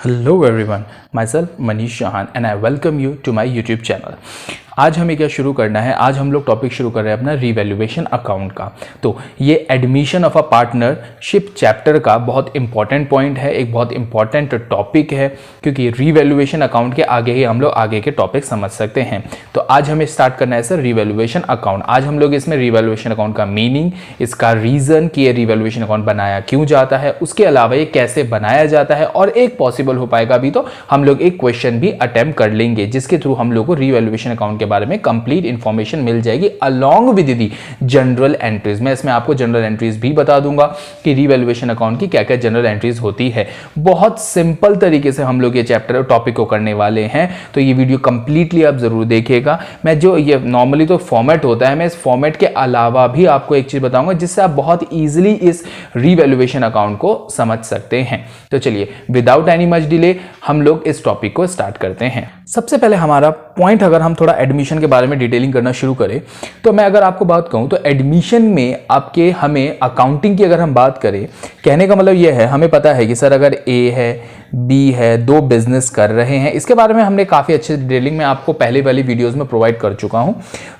Hello everyone, myself Manish Chauhan and I welcome you to my YouTube channel. आज हमें क्या शुरू करना है, आज हम लोग टॉपिक शुरू कर रहे हैं अपना रीवैल्यूएशन अकाउंट का। तो ये admission of a partnership chapter का बहुत इंपॉर्टेंट पॉइंट है, एक बहुत इंपॉर्टेंट टॉपिक है, क्योंकि रीवैल्यूएशन अकाउंट के आगे ही हम लोग आगे के टॉपिक समझ सकते हैं। तो आज हमें स्टार्ट करना है सर रीवैल्यूएशन अकाउंट। आज हम लोग इसमें रीवैल्यूएशन अकाउंट का मीनिंग, इसका रीज़न कि ये रीवैल्यूएशन अकाउंट बनाया क्यों जाता है, उसके अलावा ये कैसे बनाया जाता है, और एक पॉसिबल हो पाएगा भी तो हम लोग एक क्वेश्चन भी अटेम्प्ट कर लेंगे जिसके थ्रू हम लोग को रीवैल्यूएशन अकाउंट के बारे में कंप्लीट इंफॉर्मेशन मिल जाएगी along with the general entries. मैं इसमें आपको जनरल एंट्रीज भी बता दूंगा कि रीवैल्यूएशन अकाउंट की क्या क्या जनरल एंट्रीज होती है। बहुत सिंपल तरीके से हम लोग ये चैप्टर टॉपिक को करने वाले हैं, तो ये वीडियो कंप्लीटली आप जरूर देखिएगा। मैं जो ये नॉर्मली तो फॉर्मेट होता है, मैं इस फॉर्मेट के अलावा भी आपको एक चीज बताऊंगा जिससे आप बहुत ईजिली इस रीवैल्यूएशन अकाउंट को समझ सकते हैं। तो चलिए विदाउट एनी मच डिले हम लोग इस टॉपिक को स्टार्ट करते हैं। सबसे पहले हमारा पॉइंट, अगर हम थोड़ा एडमिशन के बारे में डिटेलिंग करना शुरू करें तो मैं अगर आपको बात कहूं तो एडमिशन में आपके हमें अकाउंटिंग की अगर हम बात करें, कहने का मतलब यह है हमें पता है कि सर अगर ए है बी है, दो बिजनेस कर रहे हैं, इसके बारे में हमने काफ़ी अच्छे डिटेलिंग में आपको पहले वाली वीडियोस में प्रोवाइड कर चुका हूं।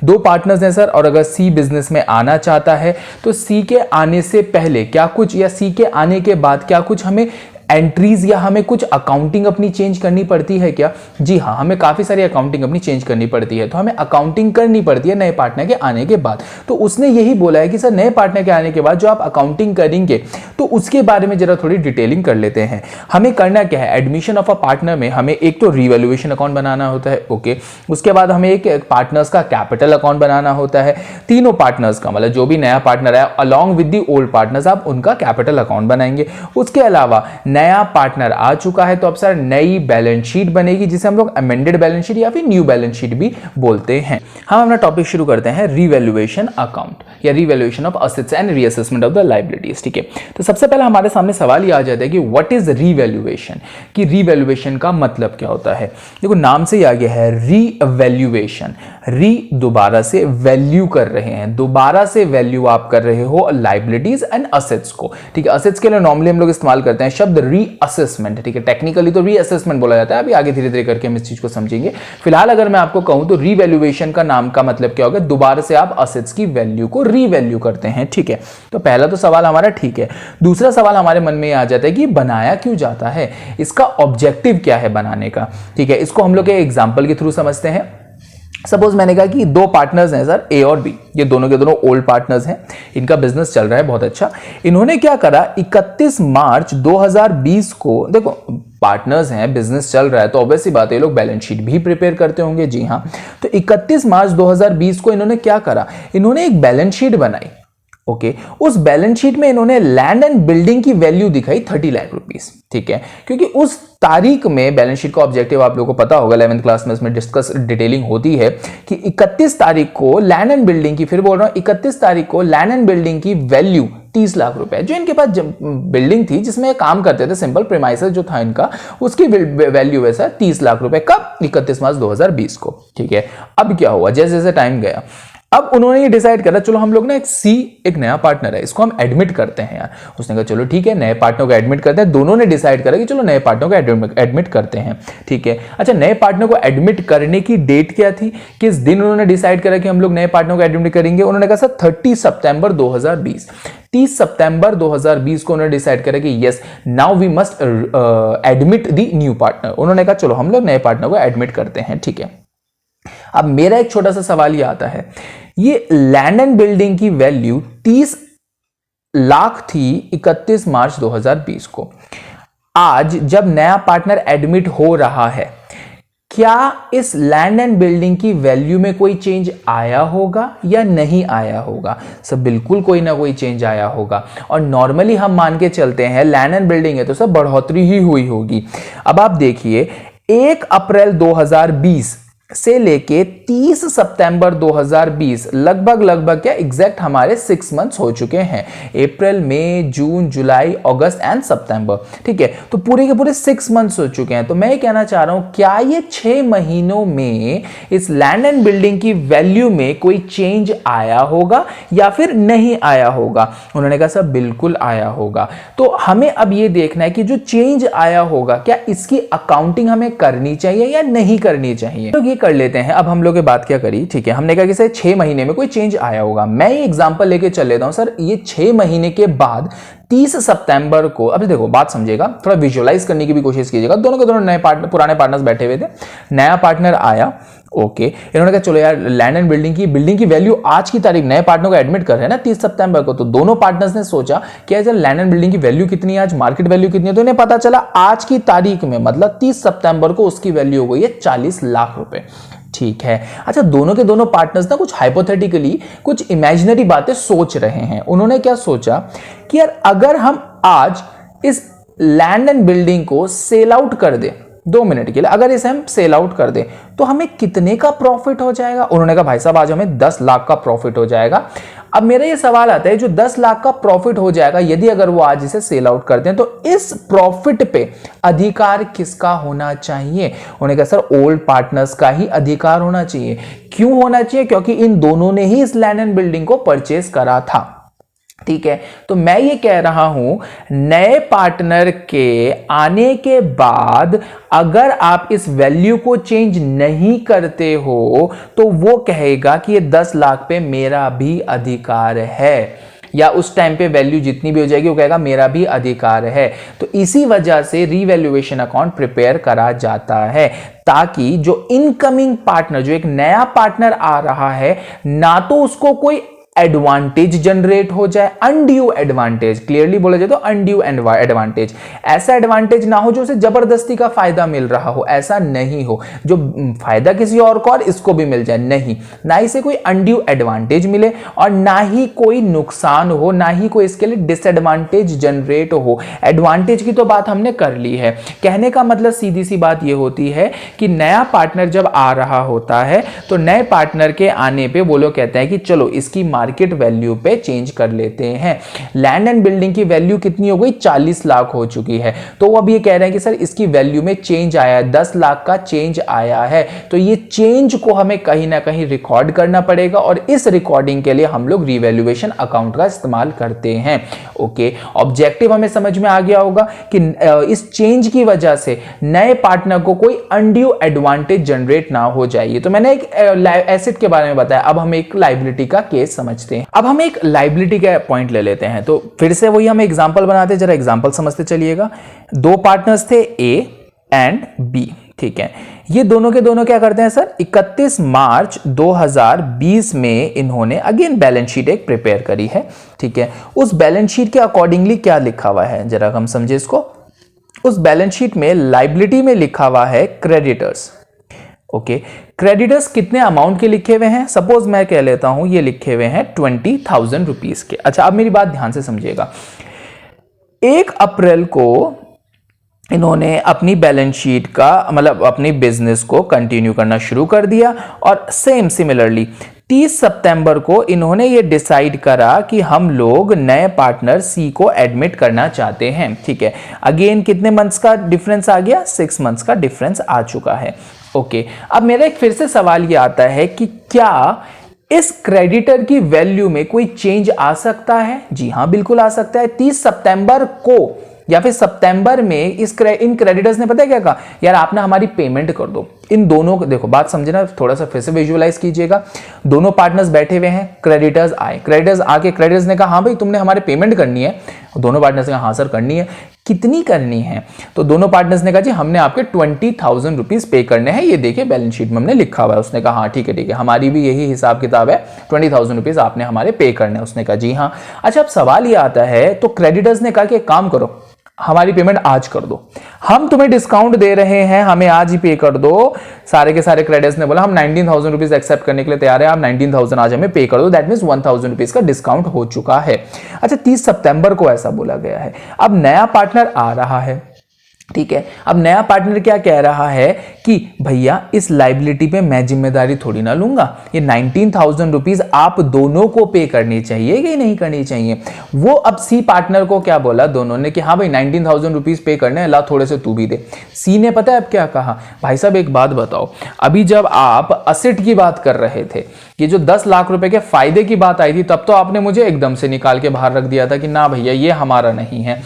दो पार्टनर्स हैं सर, और अगर सी बिजनेस में आना चाहता है तो सी के आने से पहले क्या कुछ या सी के आने के बाद क्या कुछ हमें एंट्रीज या हमें कुछ अकाउंटिंग अपनी चेंज करनी पड़ती है क्या? जी हाँ, हमें काफ़ी सारी अकाउंटिंग अपनी चेंज करनी पड़ती है। तो हमें अकाउंटिंग करनी पड़ती है नए पार्टनर के आने के बाद। तो उसने यही बोला है कि सर नए पार्टनर के आने के बाद जो आप अकाउंटिंग करेंगे तो उसके बारे में जरा थोड़ी डिटेलिंग कर लेते हैं। हमें करना क्या है, एडमिशन ऑफ अ पार्टनर में हमें एक तो रीवैल्यूएशन अकाउंट बनाना होता है, ओके। उसके बाद हमें एक पार्टनर्स का कैपिटल अकाउंट बनाना होता है। तीनों पार्टनर्स का मतलब जो भी नया पार्टनर है along with the old partners, आप उनका कैपिटल अकाउंट बनाएंगे। उसके अलावा नया पार्टनर आ चुका है तो अब सर नई बैलेंस शीट बनेगी जिसे हम लोग अमेंडेड बैलेंस शीट या फिर न्यू बैलेंस शीट भी बोलते हैं। हम अपना टॉपिक शुरू करते हैं रीवैल्यूएशन अकाउंट या revaluation of assets and reassessment of the liabilities. ठीक है, तो सबसे पहले हमारे सामने सवाल ये आ जाता है कि व्हाट इज रीवैल्यूएशन, कि रीवैल्यूएशन का मतलब क्या होता है। देखो नाम से ही आ गया है रीवैल्यूएशन, री दोबारा से वैल्यू कर रहे हैं, दोबारा से वैल्यू आप कर रहे हो लायबिलिटीज एंड असेट्स को। ठीक है, असेट्स के लिए नॉर्मली हम लोग इस्तेमाल करते हैं शब्द रीअसेसमेंट। ठीक है, टेक्निकली तो रीअसेसमेंट बोला जाता है, अभी आगे धीरे धीरे करके हम इस चीज को समझेंगे। फिलहाल अगर मैं आपको कहूं तो रीवैल्यूएशन का नाम का मतलब क्या होगा, दोबारा से आप असेट्स की वैल्यू को रीवैल्यू करते हैं। ठीक है, तो पहला तो सवाल हमारा ठीक है। दूसरा सवाल हमारे मन में आ जाता है कि बनाया क्यों जाता है, इसका ऑब्जेक्टिव क्या है बनाने का। ठीक है, इसको हम लोग एक एग्जांपल के थ्रू समझते हैं। सपोज मैंने कहा कि दो पार्टनर्स हैं सर, ए और बी, ये दोनों के दोनों ओल्ड पार्टनर्स हैं, इनका बिजनेस चल रहा है बहुत अच्छा। इन्होंने क्या करा, 31 मार्च 2020 को, देखो पार्टनर्स हैं, बिजनेस चल रहा है तो ऑब्वियस सी बात है ये लोग बैलेंस शीट भी प्रिपेयर करते होंगे। जी हाँ, तो 31 मार्च 2020 को इन्होंने क्या करा, इन्होंने एक बैलेंस शीट बनाई। ओके, उस बैलेंस शीट में इन्होंने लैंड एंड बिल्डिंग की वैल्यू दिखाई 30 लाख रुपीस। ठीक है, क्योंकि उस तारीख में बैलेंस शीट का ऑब्जेक्टिव आप लोगों को पता होगा, 11th क्लास में इसमें डिस्कस डिटेलिंग होती है कि 31 तारीख को लैंड एंड बिल्डिंग की, फिर बोल रहा हूं 31 तारीख को लैंड एंड बिल्डिंग की वैल्यू 30 लाख रुपए, जो इनके पास बिल्डिंग थी जिसमें काम करते थे, सिंपल प्रीमाइसेस जो था इनका, उसकी वैल्यू है सर 30 लाख रुपए। कब, 31 मार्च 2020 को। ठीक है, अब क्या हुआ, जैसे जैसे टाइम गया अब उन्होंने ये डिसाइड करा चलो हम लोग ना एक नया पार्टनर है, इसको हम एडमिट करते हैं यार। उसने कहा चलो ठीक है, नए पार्टनर को एडमिट करते हैं। दोनों ने डिसाइड करा कि चलो नए पार्टनर को एडमिट करते हैं। ठीक है, अच्छा नए पार्टनर को एडमिट करने की डेट क्या थी, किस दिन उन्होंने डिसाइड करा कि हम लोग नए पार्टनर को एडमिट करेंगे। उन्होंने कहा सर 30 सितंबर 2020, 30 सितंबर 2020 को उन्होंने डिसाइड करा कि yes now we must admit the new partner. उन्होंने कहा चलो हम लोग नए पार्टनर को एडमिट करते हैं। ठीक है, अब मेरा एक छोटा सा सवाल ये आता है, ये लैंड एंड बिल्डिंग की वैल्यू 30 लाख थी 31 मार्च 2020 को। आज जब नया पार्टनर एडमिट हो रहा है, क्या इस लैंड एंड बिल्डिंग की वैल्यू में कोई चेंज आया होगा या नहीं आया होगा? सब बिल्कुल कोई ना कोई चेंज आया होगा, और नॉर्मली हम मान के चलते हैं लैंड एंड बिल्डिंग है तो सब बढ़ोतरी ही हुई होगी। अब आप देखिए 1 अप्रैल 2020 से लेके 30 सितंबर 2020 लगभग क्या एग्जैक्ट हमारे 6 मंथ्स हो चुके हैं। अप्रैल, मई, जून, जुलाई, अगस्त एंड सितंबर, ठीक है। तो पूरे के पूरे 6 मंथ्स हो चुके हैं। तो मैं ये कहना चाह रहा हूं, क्या ये 6 महीनों में इस लैंड एंड बिल्डिंग की वैल्यू में कोई चेंज आया होगा या फिर नहीं आया होगा? उन्होंने कहा सर बिल्कुल आया होगा। तो हमें अब ये देखना है कि जो चेंज आया होगा क्या इसकी अकाउंटिंग हमें करनी चाहिए या नहीं करनी चाहिए। तो ये कर लेते हैं। अब हम लोग ये बात क्या करी, ठीक है, हमने कहा कि सर 6 महीने में कोई चेंज आया होगा। मैं ये एग्जांपल लेके चल लेता हूं सर, ये 6 महीने के बाद 30 सितंबर को, अब देखो बात समझिएगा, थोड़ा विजुअलाइज करने की भी कोशिश कीजिएगा। दोनों के दोनों नए पार्टनर, पुराने पार्टनर्स बैठे हुए थे, नया पार्टनर आया, ओके। इन्होंने कहा चलो यार लैंड एंड बिल्डिंग की वैल्यू आज की तारीख, नए पार्टनर को एडमिट कर रहे हैं ना 30 सितंबर को, तो दोनों पार्टनर्स ने सोचा कि यार लैंड एंड बिल्डिंग की वैल्यू कितनी है, आज मार्केट वैल्यू कितनी है। तो इन्हें पता चला आज की तारीख में मतलब 30 सितंबर को उसकी वैल्यू हो गई है 40 लाख रुपए, ठीक है। अच्छा, दोनों के दोनों पार्टनर्स ना कुछ हाइपोथेटिकली, कुछ इमेजिनरी बातें सोच रहे हैं। उन्होंने क्या सोचा कि यार अगर हम आज इस लैंड एंड बिल्डिंग को सेल आउट कर दें 2 मिनट के लिए, अगर इसे हम सेल आउट कर दें तो हमें कितने का प्रॉफिट हो जाएगा? उन्होंने कहा भाई साहब आज हमें 10 लाख का प्रॉफिट हो जाएगा। अब मेरा ये सवाल आता है, जो 10 लाख का प्रॉफिट हो जाएगा यदि अगर वो आज इसे सेल आउट करते हैं, तो इस प्रॉफिट पे अधिकार किसका होना चाहिए? उन्होंने कहा सर ओल्ड पार्टनर्स का ही अधिकार होना चाहिए। क्यों होना चाहिए? क्योंकि इन दोनों ने ही इस लैंड एंड बिल्डिंग को परचेज करा था, ठीक है। तो मैं ये कह रहा हूं, नए पार्टनर के आने के बाद अगर आप इस वैल्यू को चेंज नहीं करते हो तो वो कहेगा कि ये 10 लाख पे मेरा भी अधिकार है, या उस टाइम पे वैल्यू जितनी भी हो जाएगी वो कहेगा मेरा भी अधिकार है। तो इसी वजह से रीवैल्यूएशन अकाउंट प्रिपेयर करा जाता है, ताकि जो इनकमिंग पार्टनर, जो एक नया पार्टनर आ रहा है, ना तो उसको कोई एडवांटेज जनरेट हो जाए, अनड्यू एडवांटेज, क्लियरली बोला जाए तो अनड्यू एडवांटेज, ऐसा एडवांटेज ना हो जो उसे जबरदस्ती का फायदा मिल रहा हो, ऐसा नहीं हो जो फायदा किसी और को और इसको भी मिल जाए, नहीं, ना इसे कोई अनड्यू एडवांटेज मिले और ना ही कोई नुकसान हो, ना ही कोई इसके लिए डिसएडवांटेज जनरेट हो। एडवांटेज की तो बात हमने कर ली है। कहने का मतलब सीधी सी बात यह होती है कि नया पार्टनर जब आ रहा होता है तो नए पार्टनर के आने पे वो लोग कहते हैं कि चलो इसकी मार्केट वैल्यू पे चेंज कर लेते हैं। लैंड एंड बिल्डिंग की वैल्यू कितनी हो गई? 40 लाख हो चुकी है। तो वो अब ये कह रहे हैं कि सर इसकी वैल्यू में चेंज आया है, 10 लाख का चेंज आया है। तो ये चेंज को हमें कहीं ना कहीं रिकॉर्ड करना पड़ेगा और इस रिकॉर्डिंग के लिए हम लोग रीवैल्यूएशन अकाउंट का इस्तेमाल करते हैं। ओके, ऑब्जेक्टिव हमें समझ में आ गया होगा कि इस चेंज की वजह से नए पार्टनर को कोई अनड्यू एडवांटेज जनरेट ना हो जाए। तो मैंने एक एसेट के बारे में बताया, अब हम एक लायबिलिटी का केस समझते हैं। अब हम एक लायबिलिटी का पॉइंट ले लेते हैं। तो फिर से वही हम एग्जांपल बनाते हैं, जरा एग्जांपल समझते चलिएगा। 2 पार्टनर्स थे ए एंड बी, ठीक है। ये दोनों के दोनों क्या करते हैं सर, 31 मार्च 2020 में इन्होंने अगेन बैलेंस शीट एक प्रिपेयर करी है, ठीक है। उस बैलेंस शीट के अकॉर्डिंगली क्या लिखा हुआ है जरा हम समझे इसको। उस बैलेंस शीट में लायबिलिटी में लिखा हुआ है क्रेडिटर्स, ओके। क्रेडिटर्स कितने अमाउंट के लिखे हुए हैं? सपोज मैं कह लेता हूं ये लिखे हुए हैं 20,000 रुपीज के। अच्छा, अब मेरी बात ध्यान से समझिएगा। 1 अप्रैल को इन्होंने अपनी बैलेंस शीट का मतलब अपनी बिजनेस को कंटिन्यू करना शुरू कर दिया और सेम सिमिलरली 30 सितंबर को इन्होंने ये डिसाइड करा कि हम लोग नए पार्टनर सी को एडमिट करना चाहते हैं, ठीक है। अगेन कितने मंथ्स का डिफरेंस आ गया? 6 मंथ्स का डिफरेंस आ चुका है, ओके। अब मेरा एक फिर से सवाल ये आता है कि क्या इस क्रेडिटर की वैल्यू में कोई चेंज आ सकता है? जी हां, बिल्कुल आ सकता है। 30 सितंबर को या फिर सितंबर में इन क्रेडिटर्स ने पता है क्या कहा, यार आप ना हमारी पेमेंट कर दो। इन दोनों को देखो, बात समझे ना, थोड़ा सा फिर से विजुअलाइज कीजिएगा। दोनों पार्टनर्स बैठे हुए हैं, क्रेडिटर्स आए, क्रेडिटर्स आके क्रेडिटर्स ने कहा हाँ भाई तुमने हमारे पेमेंट करनी है। दोनों पार्टनर्स ने कहा हाँ सर करनी है। कितनी करनी है? तो दोनों पार्टनर्स ने कहा जी हमने आपके 20,000 रुपीज पे करने हैं, ये देखिए बैलेंस शीट में हमने लिखा हुआ है। उसने कहा हाँ ठीक है, हमारी भी यही हिसाब किताब है, 20,000 रुपीज आपने हमारे पे करने हैं। उसने कहा जी हाँ। अच्छा, अब सवाल ये आता है, तो क्रेडिटर्स ने कहा कि एक काम करो, हमारी पेमेंट आज कर दो, हम तुम्हें डिस्काउंट दे रहे हैं, हमें आज ही पे कर दो। सारे के सारे क्रेडिटर्स ने बोला हम 19,000 रुपीज एक्सेप्ट करने के लिए तैयार है, आप 19,000 आज हमें पे कर दो। दैट मींस 1,000 रुपीज का डिस्काउंट हो चुका है। अच्छा, 30 सितंबर को ऐसा बोला गया है। अब नया पार्टनर आ रहा है, ठीक है। अब नया पार्टनर क्या कह रहा है कि भैया इस लाइबिलिटी पे मैं जिम्मेदारी थोड़ी ना लूंगा, ये 19,000 रुपीज आप दोनों को पे करनी चाहिए कि नहीं करनी चाहिए। वो अब सी पार्टनर को क्या बोला दोनों ने कि हाँ भाई 19,000 रुपीज पे करने, ला थोड़े से तू भी दे। सी ने पता है अब क्या कहा, भाई साहब एक बात बताओ, अभी जब आप असेट की बात कर रहे थे, ये जो 10 लाख रुपए के फायदे की बात आई थी, तब तो आपने मुझे एकदम से निकाल के बाहर रख दिया था कि ना भैया ये हमारा नहीं है।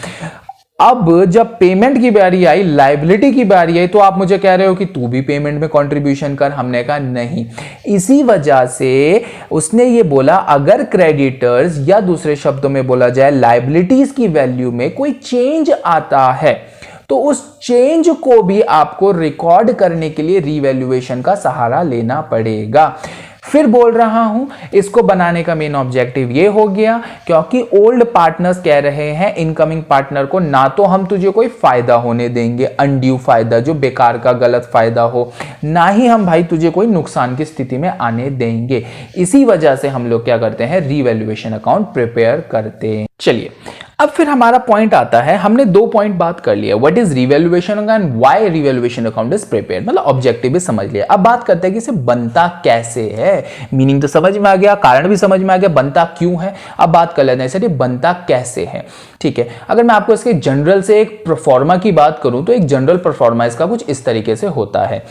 अब जब पेमेंट की बारी आई, लायबिलिटी की बारी आई, तो आप मुझे कह रहे हो कि तू भी पेमेंट में कंट्रीब्यूशन कर। हमने कहा नहीं। इसी वजह से उसने ये बोला अगर क्रेडिटर्स या दूसरे शब्दों में बोला जाए लायबिलिटीज की वैल्यू में कोई चेंज आता है तो उस चेंज को भी आपको रिकॉर्ड करने के लिए रीवैल्यूएशन का सहारा लेना पड़ेगा। फिर बोल रहा हूं, इसको बनाने का मेन ऑब्जेक्टिव ये हो गया क्योंकि ओल्ड पार्टनर्स कह रहे हैं इनकमिंग पार्टनर को ना तो हम तुझे कोई फायदा होने देंगे, अनड्यू फायदा जो बेकार का गलत फायदा हो, ना ही हम भाई तुझे कोई नुकसान की स्थिति में आने देंगे। इसी वजह से हम लोग क्या करते हैं, रीवैल्यूएशन अकाउंट प्रिपेयर करते हैं। चलिए अब फिर हमारा पॉइंट आता है, हमने 2 पॉइंट बात कर लिया, what is revaluation account and why revaluation account is prepared, मतलब ऑब्जेक्टिव भी समझ लिया। अब बात करते हैं कि इसे बनता कैसे है। मीनिंग तो समझ में आ गया, कारण भी समझ में आ गया, बनता क्यों है। अब बात कर लेते हैं सर ये बनता कैसे है। ठीक है, अगर मैं आपको इसके जनरल से एक प्रोफॉर्मा की बात करूं तो एक जनरल प्रोफॉर्मा इसका कुछ इस तरीके से होता है।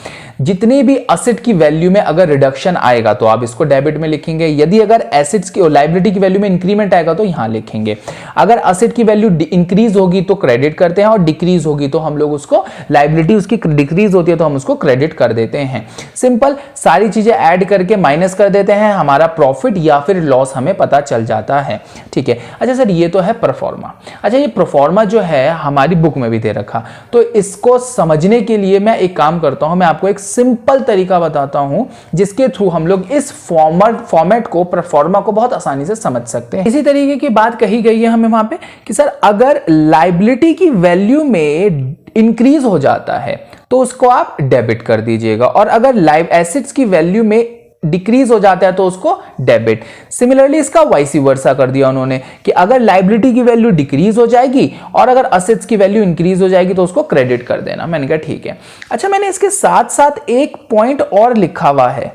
जितने भी असेट की वैल्यू में अगर रिडक्शन आएगा तो आप इसको डेबिट में लिखेंगे, यदि अगर एसेट्स की लायबिलिटी की वैल्यू में इंक्रीमेंट आएगा तो यहां लिखेंगे। अगर असेट की वैल्यू इंक्रीज होगी तो क्रेडिट करते हैं और डिक्रीज होगी तो हम लोग उसको, लायबिलिटी उसकी डिक्रीज होती है तो हम उसको क्रेडिट कर देते हैं। सिंपल, सारी चीजें ऐड करके माइनस कर देते हैं, हमारा प्रॉफिट या फिर लॉस हमें पता चल जाता है। ठीक है, अच्छा सर ये तो है परफॉर्मा। अच्छा ये प्रोफॉर्मा जो है हमारी बुक में भी दे रखा, तो इसको समझने के लिए मैं एक काम करता हूं, मैं आपको एक सिंपल तरीका बताता हूं जिसके थ्रू हम लोग इस फॉर्मेट को, प्रोफॉर्मा को बहुत आसानी से समझ सकते हैं। इसी तरीके की बात कही गई है हमें वहां पे कि सर अगर लायबिलिटी की वैल्यू में इंक्रीज हो जाता है तो उसको आप डेबिट कर दीजिएगा, और अगर लाइव एसेट्स की वैल्यू में डिक्रीज हो जाता है तो उसको डेबिट। सिमिलरली इसका वाइस वर्सा कर दिया उन्होंने कि अगर लायबिलिटी की वैल्यू डिक्रीज हो जाएगी और अगर असेट्स की वैल्यू इंक्रीज हो जाएगी तो उसको क्रेडिट कर देना। मैंने कहा ठीक है। अच्छा मैंने इसके साथ साथ एक पॉइंट और लिखा हुआ है,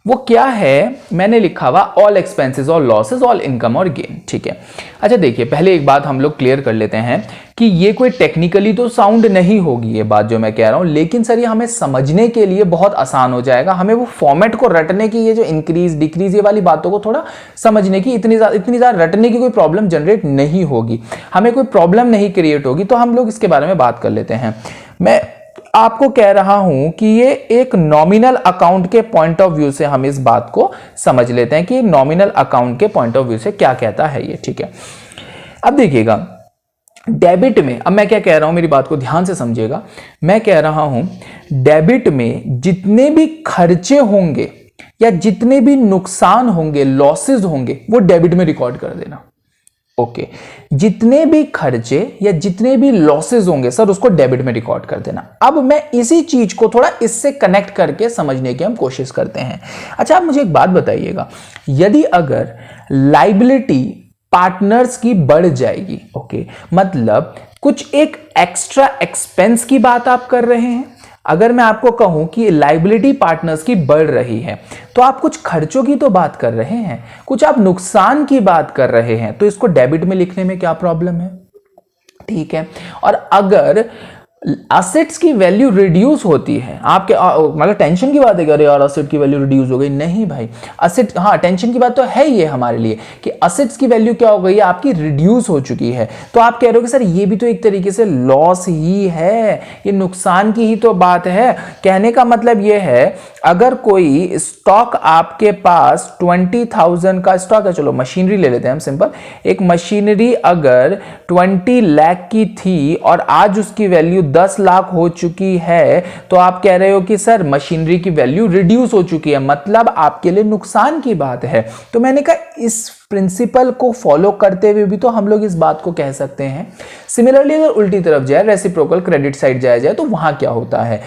वो क्या है, मैंने लिखा हुआ ऑल एक्सपेंसेस और लॉसेस, ऑल इनकम और गेन। ठीक है, अच्छा देखिए पहले एक बात हम लोग क्लियर कर लेते हैं कि ये कोई टेक्निकली तो साउंड नहीं होगी ये बात जो मैं कह रहा हूं, लेकिन सर ये हमें समझने के लिए बहुत आसान हो जाएगा। हमें वो फॉर्मेट को रटने की, ये जो इंक्रीज डिक्रीज ये वाली बातों को थोड़ा समझने की, इतनी ज्यादा रटने की कोई प्रॉब्लम जनरेट नहीं होगी, हमें कोई प्रॉब्लम नहीं क्रिएट होगी। तो हम लोग इसके बारे में बात कर लेते हैं। मैं आपको कह रहा हूं कि ये एक नॉमिनल अकाउंट के पॉइंट ऑफ व्यू से हम इस बात को समझ लेते हैं कि नॉमिनल अकाउंट के पॉइंट ऑफ व्यू से क्या कहता है ये। ठीक है, अब देखिएगा डेबिट में, अब मैं क्या कह रहा हूं, मेरी बात को ध्यान से समझिएगा। मैं कह रहा हूं डेबिट में जितने भी खर्चे होंगे या जितने भी नुकसान होंगे, लॉसेस होंगे, वो डेबिट में रिकॉर्ड कर देना। ओके, जितने भी खर्चे या जितने भी लॉसेस होंगे सर उसको डेबिट में रिकॉर्ड कर देना। अब मैं इसी चीज को थोड़ा इससे कनेक्ट करके समझने की हम कोशिश करते हैं। अच्छा आप मुझे एक बात बताइएगा, यदि अगर लायबिलिटी पार्टनर्स की बढ़ जाएगी, ओके, मतलब कुछ एक एक्स्ट्रा एक्सपेंस की बात आप कर रहे हैं, अगर मैं आपको कहूं कि लायबिलिटी पार्टनर्स की बढ़ रही है तो आप कुछ खर्चों की तो बात कर रहे हैं, कुछ आप नुकसान की बात कर रहे हैं, तो इसको डेबिट में लिखने में क्या प्रॉब्लम है। ठीक है, और अगर असेट्स की वैल्यू रिड्यूस होती है, आपके मतलब टेंशन की बात है क्या, अरे यार असेट की वैल्यू रिड्यूस हो गई, नहीं भाई, असेट, हाँ टेंशन की बात तो है ये हमारे लिए कि असेट्स की वैल्यू क्या हो गई है, आपकी रिड्यूस हो चुकी है। तो आप कह रहे हो कि सर ये भी तो एक तरीके से लॉस ही है, ये नुकसान की ही तो बात है। कहने का मतलब ये है अगर कोई स्टॉक आपके पास 20,000 का स्टॉक है, चलो मशीनरी ले लेते हैं हम सिंपल, एक मशीनरी अगर 20 लाख की थी और आज उसकी वैल्यू 10 लाख हो चुकी है, तो आप कह रहे हो कि सर मशीनरी की वैल्यू रिड्यूस हो चुकी है, मतलब आपके लिए नुकसान की बात है। तो मैंने कहा इस प्रिंसिपल को फॉलो करते हुए भी तो हम लोग इस बात को कह सकते हैं। सिमिलरली अगर उल्टी तरफ जाए, रेसिप्रोकल क्रेडिट साइड जाया जाए, तो वहां क्या होता है,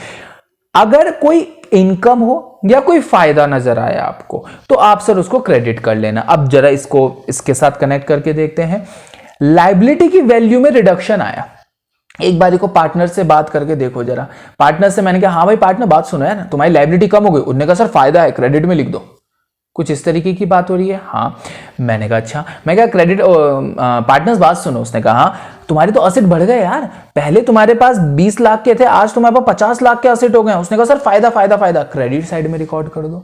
अगर कोई इनकम हो या कोई फायदा नजर आया आपको तो आप सर उसको क्रेडिट कर लेना। अब जरा इसको इसके साथ कनेक्ट करके देखते हैं, लायबिलिटी की वैल्यू में रिडक्शन आया, एक बारी को पार्टनर से बात करके देखो जरा। पार्टनर से मैंने कहा हाँ भाई पार्टनर बात सुनो यार, तुम्हारी लायबिलिटी कम हो गई। उन्होंने कहा सर फायदा है, क्रेडिट में लिख दो। कुछ इस तरीके की बात हो रही है। हाँ, मैंने कहा अच्छा। मैं कहा क्रेडिट पार्टनर्स बात सुनो। उसने कहा हाँ तुम्हारे तो असेट बढ़ गए यार, पहले तुम्हारे पास 20 लाख के थे, आज तुम्हारे पास 50 लाख के असेट हो गए। उसने कहा सर फायदा फायदा फायदा, क्रेडिट साइड में रिकॉर्ड कर दो।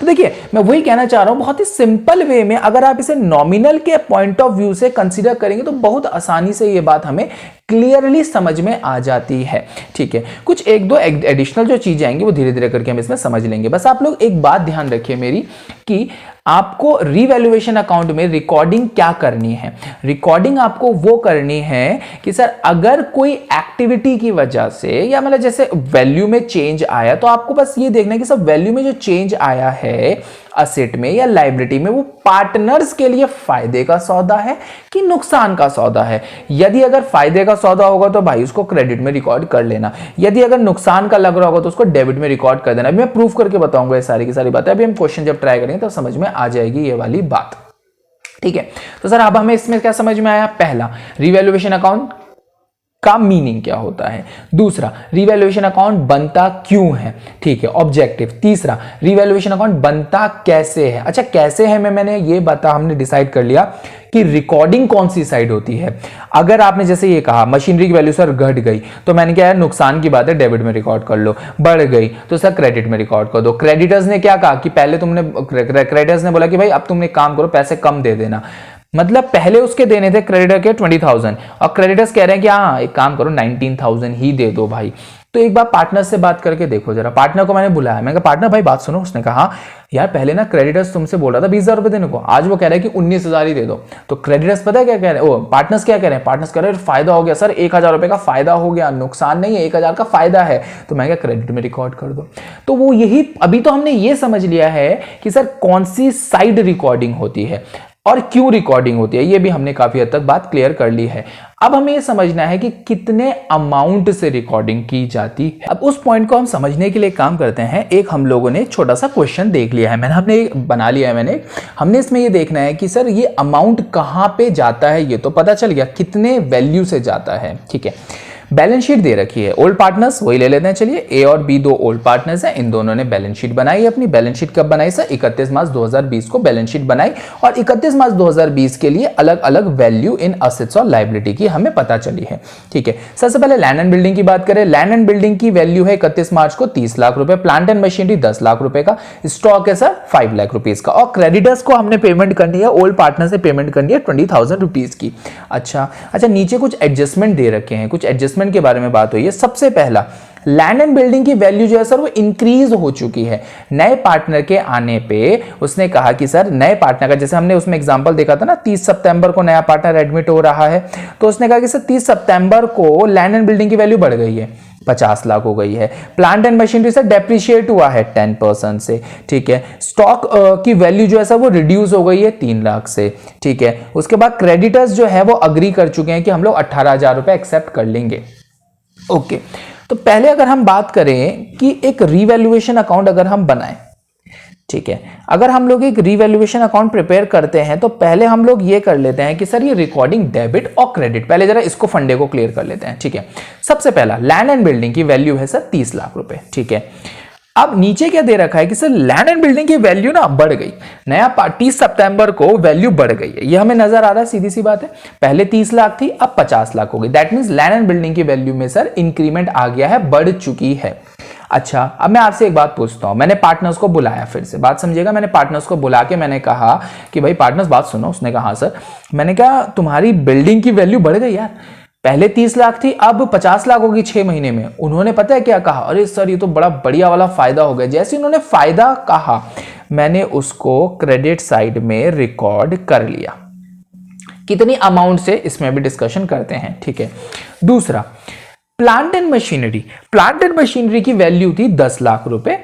तो देखिए मैं वही कहना चाह रहा हूं, बहुत ही सिंपल वे में अगर आप इसे नॉमिनल के पॉइंट ऑफ व्यू से कंसीडर करेंगे तो बहुत आसानी से ये बात हमें क्लियरली समझ में आ जाती है। ठीक है, कुछ एक दो एडिशनल जो चीजें आएंगी वो धीरे धीरे करके हम इसमें समझ लेंगे। बस आप लोग एक बात ध्यान रखिए मेरी, कि आपको रीवैल्यूएशन अकाउंट में रिकॉर्डिंग क्या करनी है। रिकॉर्डिंग आपको वो करनी है कि सर अगर कोई एक्टिविटी की वजह से या मतलब जैसे वैल्यू में चेंज आया, तो आपको बस ये देखना है कि सब वैल्यू में जो चेंज आया है असेट में या लायबिलिटी में, वो पार्टनर्स के लिए फायदे का सौदा है कि नुकसान का सौदा है। यदि अगर फायदे का सौदा होगा तो भाई उसको क्रेडिट में रिकॉर्ड कर लेना, यदि अगर नुकसान का लग रहा होगा तो उसको डेबिट में रिकॉर्ड कर देना। अभी मैं प्रूफ करके बताऊंगा ये सारी की सारी बातें। अभी हम क्वेश्चन जब ट्राई करेंगे तो समझ में आ जाएगी ये वाली बात। ठीक है, तो सर अब हमें इसमें क्या समझ में आया? पहला, रिवैल्यूएशन अकाउंट का मीनिंग क्या होता है। दूसरा, रिवैल्यूएशन अकाउंट बनता क्यों है। ठीक है, ऑब्जेक्टिव। तीसरा, रिवैल्यूएशन अकाउंट बनता कैसे है। अच्छा कैसे है मैंने ये बता, हमने डिसाइड कर लिया कि रिकॉर्डिंग कौन सी साइड होती है। अगर आपने जैसे ये कहा मशीनरी की वैल्यू सर घट गई, तो मैंने क्या है नुकसान की बात है डेबिट में रिकॉर्ड कर लो। बढ़ गई तो सर क्रेडिट में रिकॉर्ड कर दो। क्रेडिटर्स ने क्या कहा कि पहले तुमने, क्रेडिटर्स ने बोला कि भाई अब तुमने काम करो पैसे कम दे देना, मतलब पहले उसके देने थे क्रेडिटर के 20,000 और क्रेडिटर्स कह रहे हैं कि हाँ एक काम करो 19,000 ही दे दो भाई। तो एक बार पार्टनर से बात करके देखो जरा। पार्टनर को मैंने बुलाया, मैंने कहा पार्टनर भाई बात सुनो। उसने कहा यार पहले ना क्रेडिटर्स तुमसे बोल रहा था 20,000 रुपए देने को, आज वो कह रहा है कि 19,000 ही दे दो। तो क्रेडिटर्स पता है क्या कह रहे हैं, पार्टनर्स क्या कह रहे हैं? पार्टनर्स कह रहे हैं फायदा हो गया सर, 1,000 रुपए का फायदा हो गया, नुकसान नहीं है, 1,000 का फायदा है। तो मैं क्या क्रेडिट में रिकॉर्ड कर दो। तो वो यही, अभी तो हमने ये समझ लिया है कि सर कौन सी साइड रिकॉर्डिंग होती है और क्यों रिकॉर्डिंग होती है, ये भी हमने काफी हद तक बात क्लियर कर ली है। अब हमें ये समझना है कि कितने अमाउंट से रिकॉर्डिंग की जाती है। अब उस पॉइंट को हम समझने के लिए काम करते हैं। एक हम लोगों ने छोटा सा क्वेश्चन देख लिया है, हमने बना लिया है हमने इसमें ये देखना है कि सर ये अमाउंट कहां पे जाता है, ये तो पता चल गया कितने वैल्यू से जाता है। ठीक है, बैलेंस शीट दे रखी है, ओल्ड पार्टनर्स वही ले लेते हैं। चलिए ए और बी दो ओल्ड पार्टनर्स हैं, इन दोनों ने बैलेंस शीट बनाई। अपनी बैलेंस शीट कब बनाई सर? 31 मार्च 2020 को बैलेंस शीट बनाई और 31 मार्च 2020 के लिए अलग अलग वैल्यू इन असेट्स और लायबिलिटी की हमें पता चली है। ठीक है, सबसे पहले लैंड एंड बिल्डिंग की बात करें। लैंड एंड बिल्डिंग की वैल्यू है 31 मार्च को 30 लाख रुपए, प्लांट एंड मशीनरी 10 लाख रुपए का, स्टॉक है सर 5 लाख रुपीज का, और क्रेडिटर्स को हमने पेमेंट करनी है, ओल्ड पार्टनर से पेमेंट करनी है 20,000 रुपीज की। अच्छा, नीचे कुछ एडजस्टमेंट दे रखे हैं, कुछ एडजस्टमेंट के बारे में बात हुई है। सबसे पहला, लैंड एंड बिल्डिंग की वैल्यू जो है सर वो इंक्रीज हो चुकी है नए पार्टनर के आने पे। उसने कहा कि सर नए पार्टनर का, जैसे हमने उसमें एग्जांपल देखा था ना, 30 सितंबर को नया पार्टनर एडमिट हो रहा है, तो उसने कहा कि सर 30 सितंबर को लैंड एंड बिल्डिंग की वैल्यू बढ़ गई है, 50 लाख हो गई है। प्लांट एंड मशीनरी से डेप्रिशिएट हुआ है 10% से। ठीक है, स्टॉक की वैल्यू जो है सर वो रिड्यूस हो गई है 3 लाख से। ठीक है, उसके बाद क्रेडिटर्स जो है वो अग्री कर चुके हैं कि हम लोग 18,000 रुपए एक्सेप्ट कर लेंगे। ओके, तो पहले अगर हम बात करें कि एक रीवैल्यूएशन अकाउंट अगर हम बनाएं, ठीक है, अगर हम लोग एक रीवैल्यूएशन अकाउंट प्रिपेयर करते हैं तो पहले हम लोग ये कर लेते हैं कि सर ये रिकॉर्डिंग डेबिट और क्रेडिट, पहले जरा इसको फंडे को क्लियर कर लेते हैं। ठीक है, सबसे पहला लैंड एंड बिल्डिंग की वैल्यू है सर 30 लाख रुपए। ठीक है, अब नीचे क्या दे रखा है कि सर लैंड एंड बिल्डिंग की वैल्यू ना बढ़ गई, नया 30 सितंबर को वैल्यू बढ़ गई है, ये हमें नजर आ रहा है, सीधी सी बात है। पहले 30 लाख थी, अब 50 लाख हो गई। That means land and building की वैल्यू में सर इंक्रीमेंट आ गया है, बढ़ चुकी है। अच्छा, अब मैं आपसे एक बात पूछता हूं, मैंने पार्टनर्स को बुलाया, फिर से बात समझिएगा, मैंने पार्टनर्स को बुला के मैंने कहा कि भाई पार्टनर्स बात सुनो। उसने कहा हाँ सर। मैंने कहा तुम्हारी बिल्डिंग की वैल्यू बढ़ गई यार, पहले 30 लाख थी अब 50 लाख होगी 6 महीने में। उन्होंने पता है क्या कहा? अरे सर ये तो बड़ा बढ़िया वाला फायदा हो गया। जैसे उन्होंने फायदा कहा, मैंने उसको क्रेडिट साइड में रिकॉर्ड कर लिया। कितनी अमाउंट से, इसमें भी डिस्कशन करते हैं। ठीक है, दूसरा plant and machinery. Plant and machinery की वैल्यू थी 10 लाख रुपए,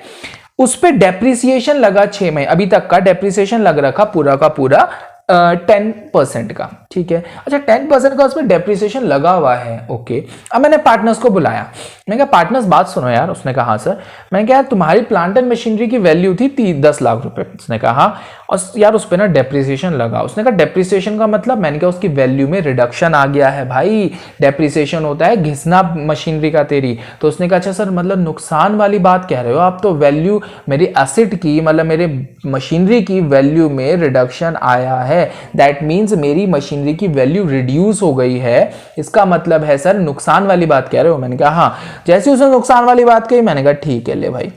उस पर डेप्रिसिएशन लगा 6 महीने, अभी तक का डेप्रिसिएशन लग रखा पूरा का पूरा 10% का। ठीक है। अच्छा 10% का उसमें डेप्रिसिएशन लगा हुआ है, ओके। अब मैंने पार्टनर्स को बुलाया, मैंने कहा पार्टनर्स बात सुनो यार। उसने कहा हाँ सर। मैंने कहा यार तुम्हारी प्लांट एंड मशीनरी की वैल्यू थी 10 लाख रुपए। उसने कहा हाँ, और यार उस पर ना डेप्रिसिएशन लगा। उसने कहा डेप्रिसिएशन का मतलब? मैंने कहा उसकी वैल्यू में रिडक्शन आ गया है भाई। डेप्रिसिएशन होता है घिसना मशीनरी का तेरी। तो उसने कहा अच्छा सर मतलब नुकसान वाली बात कह रहे हो आप, तो वैल्यू मेरी एसेट की मतलब मेरे मशीनरी की वैल्यू में रिडक्शन आया है, दैट मीन्स मेरी मशीनरी की वैल्यू रिड्यूस हो गई है, इसका मतलब है सर नुकसान वाली बात कह रहे हो? मैंने कहा हाँ। जैसे उसने नुकसान वाली बात कही, मैंने कहा ठीक है ले भाई,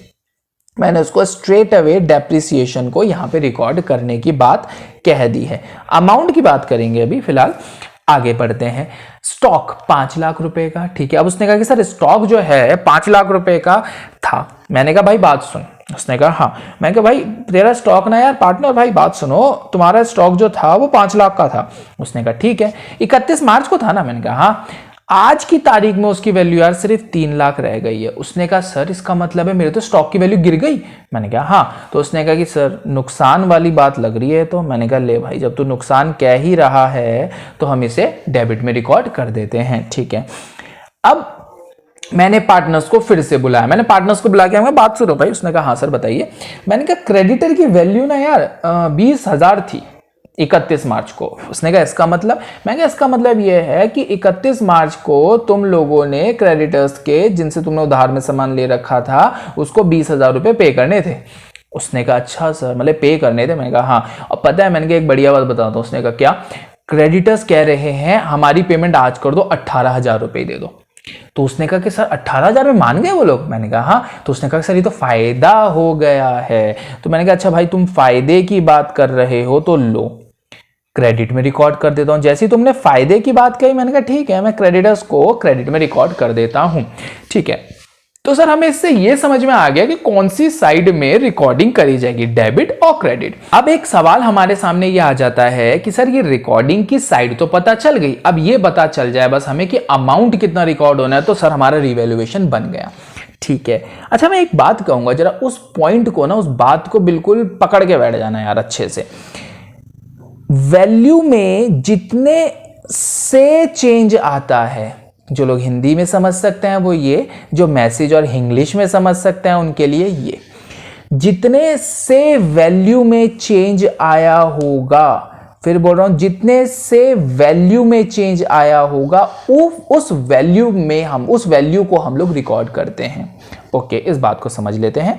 मैंने उसको स्ट्रेट अवे डेप्रिसिएशन को यहां पे रिकॉर्ड करने की बात कह दी है। अमाउंट की बात करेंगे अभी फिलहाल, आगे बढ़ते हैं। स्टॉक 5 लाख रुपए का, ठीक है। अब उसने कहा कि सर स्टॉक जो है 5 लाख रुपए का था। मैंने कहा भाई बात सुन। उसने कहा हाँ। मैंने कहा भाई तेरा स्टॉक ना यार पार्टनर, भाई बात सुनो, तुम्हारा स्टॉक जो था वो 5 लाख का था। उसने कहा ठीक है। 31 मार्च को था ना? मैंने कहा हाँ। आज की तारीख में उसकी वैल्यू यार सिर्फ 3 लाख रह गई है। उसने कहा सर इसका मतलब है मेरे तो स्टॉक की वैल्यू गिर गई। मैंने कहा हाँ। तो उसने कहा कि सर नुकसान वाली बात लग रही है। तो मैंने कहा ले भाई, जब तू नुकसान कह ही रहा है तो हम इसे डेबिट में रिकॉर्ड कर देते हैं, ठीक है। अब मैंने पार्टनर्स को फिर से बुलाया, मैंने पार्टनर्स को बुला के हमें बात सुनो भाई। उसने कहा हाँ सर बताइए। मैंने कहा क्रेडिटर की वैल्यू ना यार 20,000 थी 31 मार्च को। उसने कहा इसका मतलब? मैंने कहा इसका मतलब यह है कि 31 मार्च को तुम लोगों ने क्रेडिटर्स के जिनसे तुमने उधार में सामान ले रखा था उसको 20,000 रुपए पे करने थे। उसने कहा अच्छा सर मतलब पे करने थे? मैंने कहा हाँ। और पता है मैंने कहा एक बढ़िया बात बताता हूँ। उसने कहा क्या? क्रेडिटर्स कह रहे हैं हमारी पेमेंट आज कर दो, 18,000 रुपए दे दो। तो उसने कहा कि सर 18,000 में मान गए वो लोग? मैंने कहा हाँ। तो उसने कहा सर ये तो फायदा हो गया है। तो मैंने कहा अच्छा भाई तुम फायदे की बात कर रहे हो तो लो क्रेडिट में रिकॉर्ड कर देता हूं। जैसे ही तुमने फायदे की बात कही मैंने कहा ठीक है, मैं क्रेडिटर्स को क्रेडिट में रिकॉर्ड कर देता हूं, ठीक है। तो सर हमें इससे यह समझ में आ गया कि कौन सी साइड में रिकॉर्डिंग करी जाएगी, डेबिट और क्रेडिट। अब एक सवाल हमारे सामने ये आ जाता है कि सर ये रिकॉर्डिंग की साइड तो पता चल गई, अब ये पता चल जाए बस हमें कि अमाउंट कितना रिकॉर्ड होना है, तो सर हमारा रिवैल्यूएशन बन गया, ठीक है। अच्छा मैं एक बात कहूंगा, जरा उस पॉइंट को ना, उस बात को बिल्कुल पकड़ के बैठ जाना यार अच्छे से। वैल्यू में जितने से चेंज आता है, जो लोग हिंदी में समझ सकते हैं वो ये, जो मैसेज और इंग्लिश में समझ सकते हैं उनके लिए ये, जितने से वैल्यू में चेंज आया होगा, फिर बोल रहा हूं जितने से वैल्यू में चेंज आया होगा उस वैल्यू में हम उस वैल्यू को हम लोग रिकॉर्ड करते हैं। ओके, इस बात को समझ लेते हैं।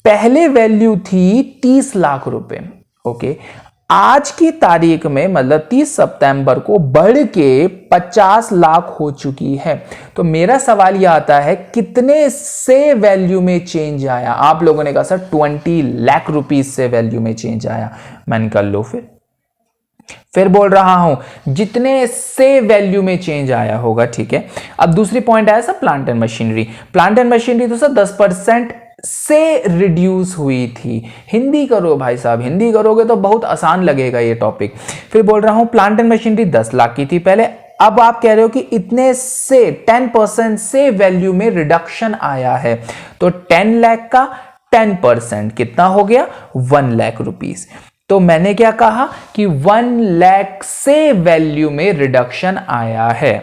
पहले वैल्यू थी 30 लाख रुपए, ओके। आज की तारीख में मतलब 30 सितंबर को बढ़ के 50 लाख हो चुकी है। तो मेरा सवाल यह आता है कितने से वैल्यू में चेंज आया? आप लोगों ने कहा सर 20 लाख रुपीस से वैल्यू में चेंज आया। मैंने कहा लो फिर बोल रहा हूं जितने से वैल्यू में चेंज आया होगा, ठीक है। अब दूसरी पॉइंट आया sir plant and machinery. Plant and machinery तो सर 10% से रिड्यूस हुई थी। हिंदी करो भाई साहब, हिंदी करोगे तो बहुत आसान लगेगा ये टॉपिक। फिर बोल रहा हूं प्लांट एंड मशीनरी 10 लाख की थी पहले, अब आप कह रहे हो कि इतने से 10% से वैल्यू में रिडक्शन आया है, तो 10 लाख का 10% कितना हो गया? 1 लाख रुपीस। तो मैंने क्या कहा कि 1 लाख से वैल्यू में रिडक्शन आया है।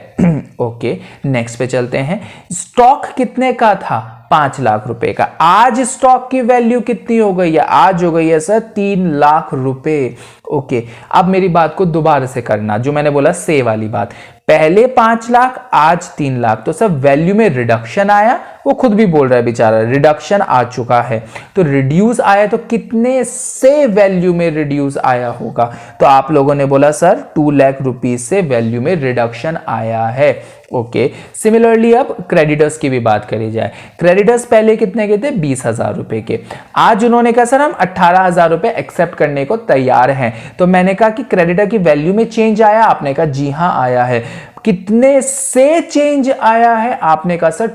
ओके, नेक्स्ट पे चलते हैं। स्टॉक कितने का था? 5 लाख रुपए का। आज स्टॉक की वैल्यू कितनी हो गई है? आज हो गई है सर 3 लाख रुपए। ओके, अब मेरी बात को दोबारा से करना, जो मैंने बोला से वाली बात। पहले 5 लाख, आज 3 लाख, तो सर वैल्यू में रिडक्शन आया। वो खुद भी बोल रहा है बेचारा, रिडक्शन आ चुका है। तो रिड्यूस आया तो कितने से वैल्यू में रिड्यूस आया होगा? तो आप लोगों ने बोला सर 2 लाख रुपीस से वैल्यू में रिडक्शन आया है। ओके, सिमिलरली अब क्रेडिटर्स की भी बात करी जाए। क्रेडिटर्स पहले कितने के थे? 20,000 रुपए के। आज उन्होंने कहा सर हम 18,000 रुपए एक्सेप्ट करने को तैयार हैं। तो मैंने कहा कि क्रेडिटर की वैल्यू में चेंज आया? आपने कहा जी हां आया है। कितने से चेंज आया है? आपने कहा सर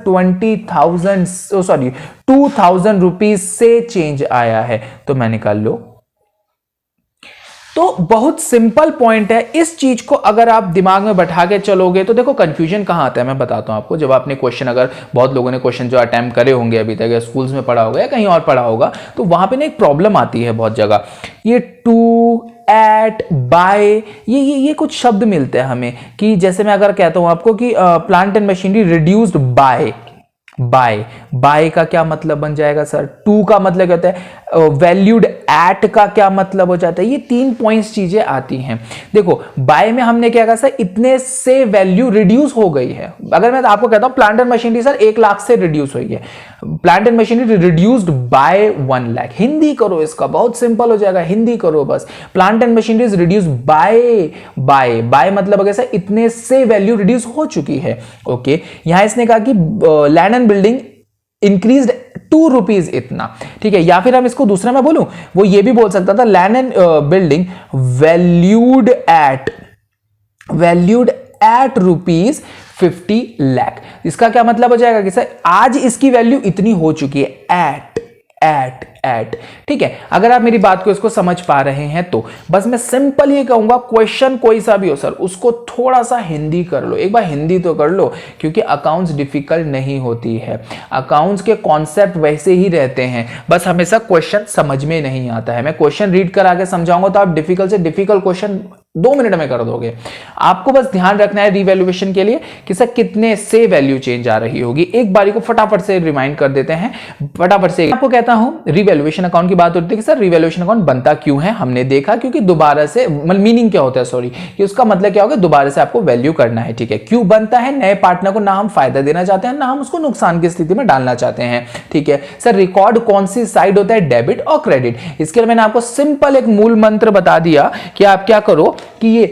2,000 रुपीज से चेंज आया है। तो मैंने कहा लो, तो बहुत सिंपल पॉइंट है। इस चीज को अगर आप दिमाग में बैठा के चलोगे तो देखो कंफ्यूजन कहां आता है मैं बताता हूं आपको। जब आपने क्वेश्चन, अगर बहुत लोगों ने क्वेश्चन जो अटेम्प्ट करे होंगे अभी तक, या स्कूल्स में पढ़ा होगा या कहीं और पढ़ा होगा, तो वहां पे ना एक प्रॉब्लम आती है बहुत जगह। ये 2 एट, बाय, ये कुछ शब्द मिलते हैं हमें कि जैसे मैं अगर कहता हूं आपको कि plant and machinery reduced by, by का क्या मतलब बन जाएगा सर? टू का मतलब क्या होता है? वैल्यूड एट का क्या मतलब हो जाता है? ये 3 पॉइंट्स चीजें आती हैं। देखो बाय में हमने क्या कहा सर, इतने से वैल्यू रिड्यूस हो गई है। अगर मैं आपको कहता हूं plant and machinery sir 1 lakh से रिड्यूस हुई है, plant and machinery reduced bye 1 lakh. Hindi करो इसका, बहुत सिंपल हो जाएगा, हिंदी करो बस। Plant and machinery is reduce by मतलब अगर सर इतने से वैल्यू रिड्यूस हो चुकी है। ओके, यहां इसने कहा कि land and building increased 2 rupees इतना, ठीक है। या फिर हम इसको दूसरा में बोलूं, वो ये भी बोल सकता था land and building valued at rupees 50 lakh. इसका क्या मतलब हो जाएगा कि सर आज इसकी वैल्यू इतनी हो चुकी है, एट, ठीक है। अगर आप मेरी बात को इसको समझ पा रहे हैं तो बस मैं सिंपल ये कहूंगा, क्वेश्चन कोई सा भी हो सर उसको थोड़ा सा हिंदी कर लो, एक बार हिंदी तो कर लो, क्योंकि अकाउंट्स डिफिकल्ट नहीं होती है। अकाउंट्स के कॉन्सेप्ट वैसे ही रहते हैं, बस हमेशा क्वेश्चन समझ में नहीं आता है। मैं क्वेश्चन रीड करा के समझाऊंगा तो आप डिफिकल्ट से डिफिकल्ट क्वेश्चन 2 मिनट में कर दोगे। आपको बस ध्यान रखना है रिवैल्यूएशन के लिए कि सर कितने से वैल्यू चेंज आ रही होगी। एक बारी को फटाफट से रिमाइंड कर देते हैं, फटाफट से आपको कहता हूं रिवैल्यूएशन अकाउंट की बात होती है कि सर रिवैल्यूएशन अकाउंट बनता क्यों है। हमने देखा क्योंकि दोबारा से मीनिंग क्या होता है, सॉरी, कि उसका मतलब क्या होगा, दोबारा से आपको वैल्यू करना है, ठीक है। क्यों बनता है? नए पार्टनर को ना हम फायदा देना चाहते हैं, ना हम उसको नुकसान की स्थिति में डालना चाहते हैं, ठीक है। सर रिकॉर्ड कौन सी साइड होता है, डेबिट और क्रेडिट। इसके लिए मैंने आपको सिंपल एक मूल मंत्र बता दिया कि आप क्या करो कि ये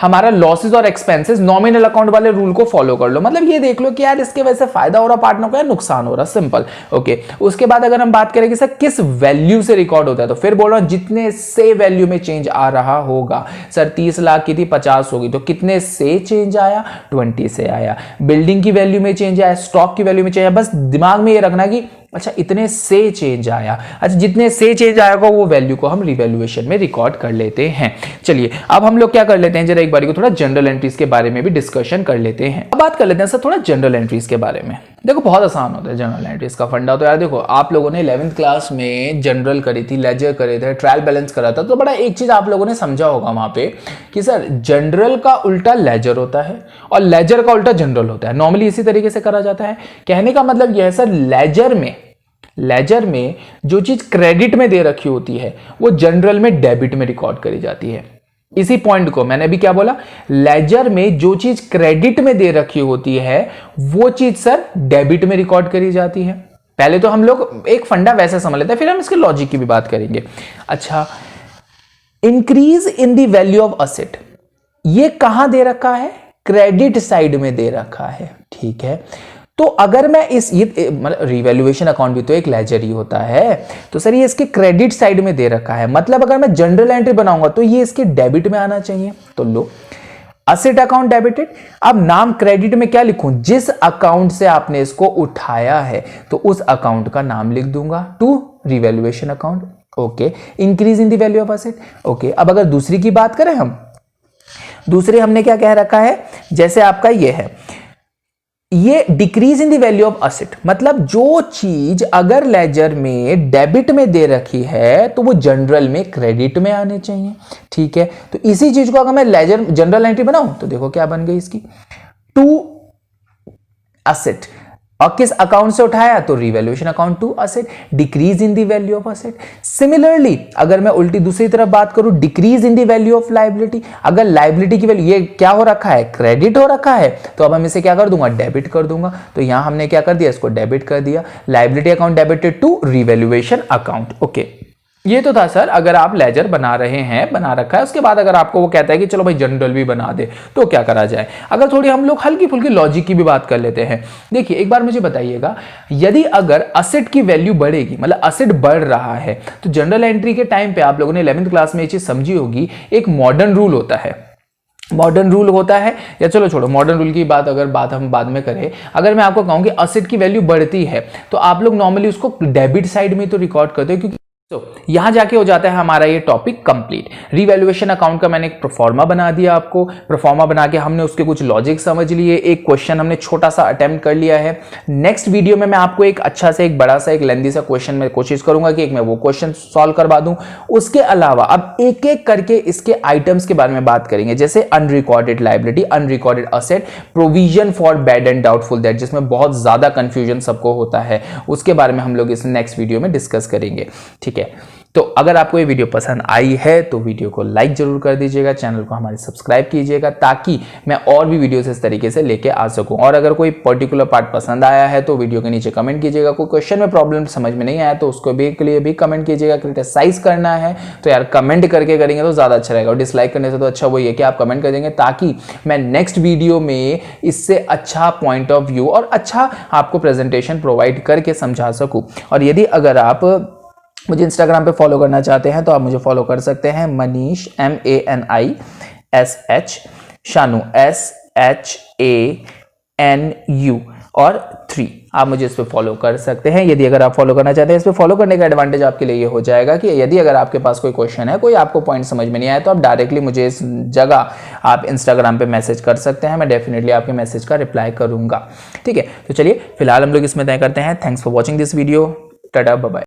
हमारा लॉसेस और एक्सपेंसेस नॉमिनल अकाउंट वाले रूल को फॉलो कर लो। मतलब ये देख लो कि यार इसके वजह से फायदा हो रहा पार्टनर को या नुकसान हो रहा, सिंपल। ओके, उसके बाद अगर हम बात करें कि सर किस वैल्यू से रिकॉर्ड होता है, तो फिर बोल रहा हूं जितने से वैल्यू में चेंज आ रहा होगा। सर 30 लाख की थी 50 होगी, तो कितने से चेंज आया? 20 से आया। बिल्डिंग की वैल्यू में चेंज आया, स्टॉक की वैल्यू में चेंज आया। बस दिमाग में ये रखना कि अच्छा इतने से चेंज आया, अच्छा जितने से चेंज आएगा वो वैल्यू को हम रिवैल्यूएशन में रिकॉर्ड कर लेते हैं। चलिए अब हम लोग क्या कर लेते हैं, जरा एक बारी को थोड़ा जनरल एंट्रीज के बारे में भी डिस्कशन कर लेते हैं। अब बात कर लेते हैं सर थोड़ा जनरल एंट्रीज के बारे में। देखो बहुत आसान होता है जनरल एंट्रीज का फंडा। तो यार देखो आप लोगों ने 11th क्लास में जनरल करी थी, लेजर करे थे, ट्रायल बैलेंस करा था, तो बड़ा एक चीज आप लोगों ने समझा होगा वहां पे कि सर जनरल का उल्टा लेजर होता है और लेजर का उल्टा जनरल होता है। नॉर्मली इसी तरीके से करा जाता है। कहने का मतलब यह है सर लेजर में जो चीज क्रेडिट में दे रखी होती है वो जनरल में डेबिट में रिकॉर्ड करी जाती है। इसी पॉइंट को मैंने अभी क्या बोला, लेजर में जो चीज क्रेडिट में दे रखी होती है वो चीज सर डेबिट में रिकॉर्ड करी जाती है। पहले तो हम लोग एक फंडा वैसे समझ लेते हैं, फिर हम इसके लॉजिक की भी बात करेंगे। अच्छा, increase in the value of asset, ये कहां दे रखा है? क्रेडिट साइड में दे रखा है, ठीक है। तो अगर मैं मतलब रिवैल्यूएशन अकाउंट भी तो एक लेजर ही होता है, तो सर ये इसके क्रेडिट साइड में दे रखा है, मतलब अगर मैं जनरल एंट्री बनाऊंगा तो ये इसके डेबिट में आना चाहिए। तो लो असेट अकाउंट डेबिटेड। अब नाम क्रेडिट में क्या लिखूं? जिस अकाउंट से आपने इसको उठाया है तो उस अकाउंट का नाम लिख दूंगा, to revaluation account. Okay, increase in the value of asset. Okay, अब अगर दूसरी की बात करें हम, दूसरे हमने क्या कह रखा है, जैसे आपका ये है, ये decrease in the value of asset, मतलब जो चीज अगर लेजर में डेबिट में दे रखी है तो वो जनरल में क्रेडिट में आने चाहिए, ठीक है। तो इसी चीज को अगर मैं लेजर जनरल एंट्री बनाऊं तो देखो क्या बन गई इसकी, टू असेट, और किस अकाउंट से उठाया तो revaluation account to asset, decrease in the value of asset. Similarly अगर मैं उल्टी दूसरी तरफ बात करूं, decrease in the value of liability, अगर लायबिलिटी की वैल्यू ये क्या हो रखा है, क्रेडिट हो रखा है, तो अब हम इसे क्या कर दूंगा, डेबिट कर दूंगा। तो यहां हमने क्या कर दिया, इसको डेबिट कर दिया, liability account debited to revaluation account. Okay, ये तो था सर अगर आप लेजर बना रहे हैं, बना रखा है, उसके बाद अगर आपको वो कहता है कि चलो भाई जनरल भी बना दे तो क्या करा जाए। अगर थोड़ी हम लोग हल्की फुल्की लॉजिक की भी बात कर लेते हैं। देखिए एक बार मुझे बताइएगा, यदि अगर असेट की वैल्यू बढ़ेगी, मतलब असेट बढ़ रहा है, तो जनरल एंट्री के टाइम पे आप लोगों ने 11th क्लास में ये चीज समझी होगी, एक मॉडर्न रूल होता है। मॉडर्न रूल होता है, या चलो छोड़ो मॉडर्न रूल की बात हम बाद में करें। अगर मैं आपको कहूं कि असेट की वैल्यू बढ़ती है तो आप लोग नॉर्मली उसको डेबिट साइड में तो रिकॉर्ड करते हो, क्योंकि तो यहां जाके हो जाता है हमारा ये टॉपिक कंप्लीट। रिवैल्यूएशन अकाउंट का मैंने एक प्रोफॉर्मा बना दिया आपको, प्रोफॉर्मा बना के हमने उसके कुछ लॉजिक समझ लिए, एक क्वेश्चन हमने छोटा सा अटेम्प्ट कर लिया है। नेक्स्ट वीडियो में मैं आपको एक अच्छा सा, एक बड़ा सा, एक लेंदी सा क्वेश्चन में कोशिश करूंगा कि एक मैं वो क्वेश्चन सॉल्व करवा दूं। उसके अलावा अब एक एक करके इसके आइटम्स के बारे में बात करेंगे, जैसे unrecorded liability, unrecorded asset, provision for bad and doubtful debt, जिसमें बहुत ज्यादा कंफ्यूजन सबको होता है, उसके बारे में हम लोग इस नेक्स्ट वीडियो में डिस्कस करेंगे। ठीक है, तो अगर आपको ये वीडियो पसंद आई है तो वीडियो को लाइक जरूर कर दीजिएगा, चैनल को हमारे सब्सक्राइब कीजिएगा, ताकि मैं और भी वीडियोस इस तरीके से लेके आ सकूं। और अगर कोई पर्टिकुलर पार्ट पसंद आया है तो वीडियो के नीचे कमेंट कीजिएगा। कोई क्वेश्चन में प्रॉब्लम समझ में नहीं आया तो उसको भी के लिए भी कमेंट कीजिएगा। क्रिटिसाइज करना है तो यार कमेंट करके करेंगे तो ज्यादा अच्छा रहेगा, और डिसलाइक करने से तो अच्छा वही है कि आप कमेंट कर देंगे, ताकि मैं नेक्स्ट वीडियो में इससे अच्छा पॉइंट ऑफ व्यू और अच्छा आपको प्रेजेंटेशन प्रोवाइड करके समझा सकूं। और यदि अगर आप मुझे इंस्टाग्राम पे फॉलो करना चाहते हैं तो आप मुझे फॉलो कर सकते हैं, मनीष MANISH, शानू SHANU और 3, आप मुझे इस पे फॉलो कर सकते हैं। यदि अगर आप फॉलो करना चाहते हैं, इस पे फॉलो करने का एडवांटेज आपके लिए ये हो जाएगा कि यदि अगर आपके पास कोई क्वेश्चन है, कोई आपको पॉइंट समझ में नहीं आया, तो आप डायरेक्टली मुझे इस जगह आप इंस्टाग्राम पे मैसेज कर सकते हैं। मैं डेफिनेटली आपके मैसेज का रिप्लाई करूंगा। ठीक है, तो चलिए फिलहाल हम लोग इसमें तय करते हैं। Thanks for watching this video. Tata, bye bye.